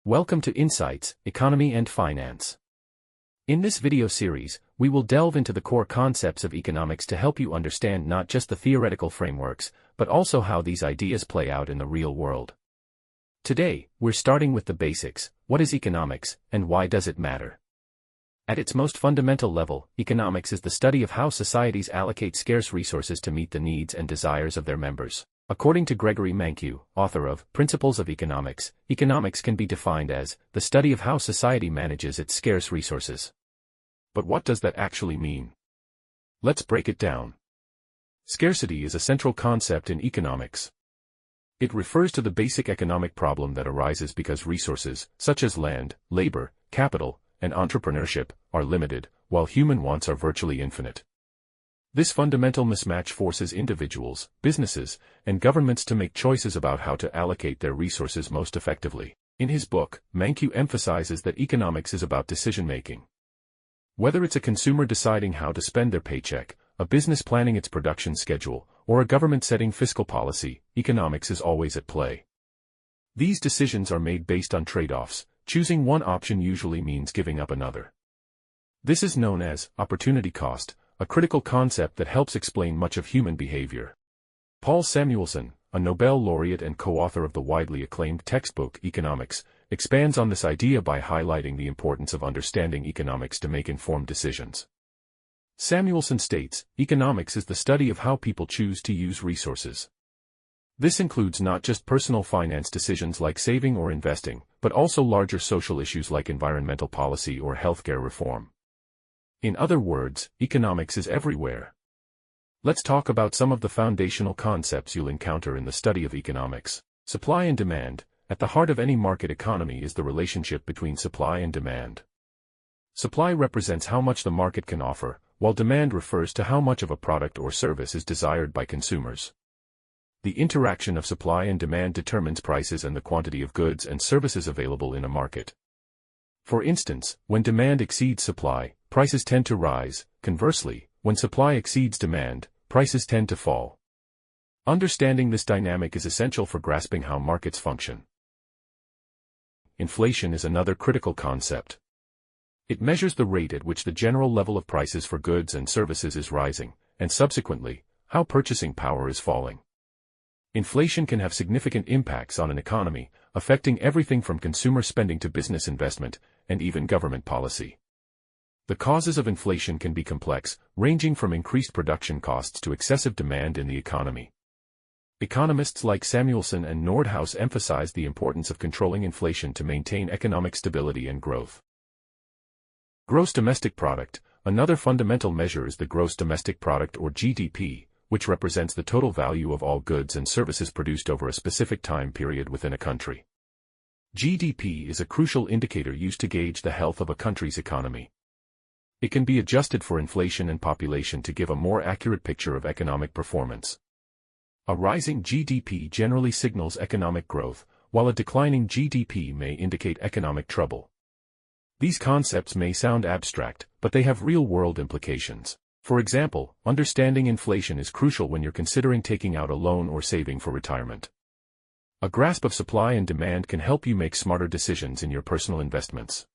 Welcome to Insights, Economy and Finance. In this video series, we will delve into the core concepts of economics to help you understand not just the theoretical frameworks, but also how these ideas play out in the real world. Today, we're starting with the basics. What is economics, and why does it matter? At its most fundamental level, economics is the study of how societies allocate scarce resources to meet the needs and desires of their members. According to Gregory Mankiw, author of Principles of Economics, economics can be defined as the study of how society manages its scarce resources. But what does that actually mean? Let's break it down. Scarcity is a central concept in economics. It refers to the basic economic problem that arises because resources, such as land, labor, capital, and entrepreneurship, are limited, while human wants are virtually infinite. This fundamental mismatch forces individuals, businesses, and governments to make choices about how to allocate their resources most effectively. In his book, Mankiw emphasizes that economics is about decision-making. Whether it's a consumer deciding how to spend their paycheck, a business planning its production schedule, or a government setting fiscal policy, economics is always at play. These decisions are made based on trade-offs. Choosing one option usually means giving up another. This is known as opportunity cost, a critical concept that helps explain much of human behavior. Paul Samuelson, a Nobel laureate and co-author of the widely acclaimed textbook Economics, expands on this idea by highlighting the importance of understanding economics to make informed decisions. Samuelson states, economics is the study of how people choose to use resources. This includes not just personal finance decisions like saving or investing, but also larger social issues like environmental policy or healthcare reform. In other words, economics is everywhere. Let's talk about some of the foundational concepts you'll encounter in the study of economics. Supply and demand. At the heart of any market economy is the relationship between supply and demand. Supply represents how much the market can offer, while demand refers to how much of a product or service is desired by consumers. The interaction of supply and demand determines prices and the quantity of goods and services available in a market. For instance, when demand exceeds supply, prices tend to rise. Conversely, when supply exceeds demand, prices tend to fall. Understanding this dynamic is essential for grasping how markets function. Inflation is another critical concept. It measures the rate at which the general level of prices for goods and services is rising, and subsequently, how purchasing power is falling. Inflation can have significant impacts on an economy, affecting everything from consumer spending to business investment, and even government policy. The causes of inflation can be complex, ranging from increased production costs to excessive demand in the economy. Economists like Samuelson and Nordhaus emphasize the importance of controlling inflation to maintain economic stability and growth. Gross domestic product. Another fundamental measure is the gross domestic product or GDP, which represents the total value of all goods and services produced over a specific time period within a country. GDP is a crucial indicator used to gauge the health of a country's economy. It can be adjusted for inflation and population to give a more accurate picture of economic performance. A rising GDP generally signals economic growth, while a declining GDP may indicate economic trouble. These concepts may sound abstract, but they have real-world implications. For example, understanding inflation is crucial when you're considering taking out a loan or saving for retirement. A grasp of supply and demand can help you make smarter decisions in your personal investments.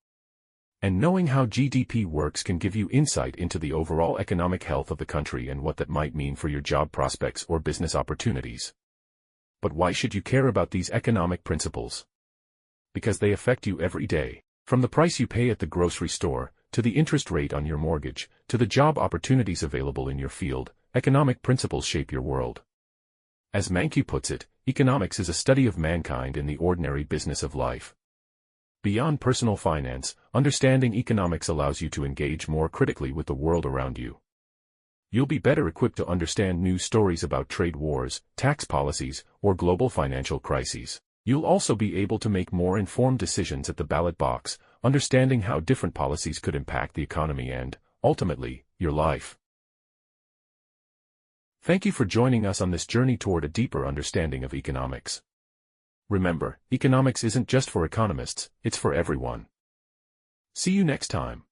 And knowing how GDP works can give you insight into the overall economic health of the country and what that might mean for your job prospects or business opportunities. But why should you care about these economic principles? Because they affect you every day. From the price you pay at the grocery store, to the interest rate on your mortgage, to the job opportunities available in your field, economic principles shape your world. As Mankiw puts it, economics is a study of mankind in the ordinary business of life. Beyond personal finance, understanding economics allows you to engage more critically with the world around you. You'll be better equipped to understand news stories about trade wars, tax policies, or global financial crises. You'll also be able to make more informed decisions at the ballot box, understanding how different policies could impact the economy and, ultimately, your life. Thank you for joining us on this journey toward a deeper understanding of economics. Remember, economics isn't just for economists, it's for everyone. See you next time.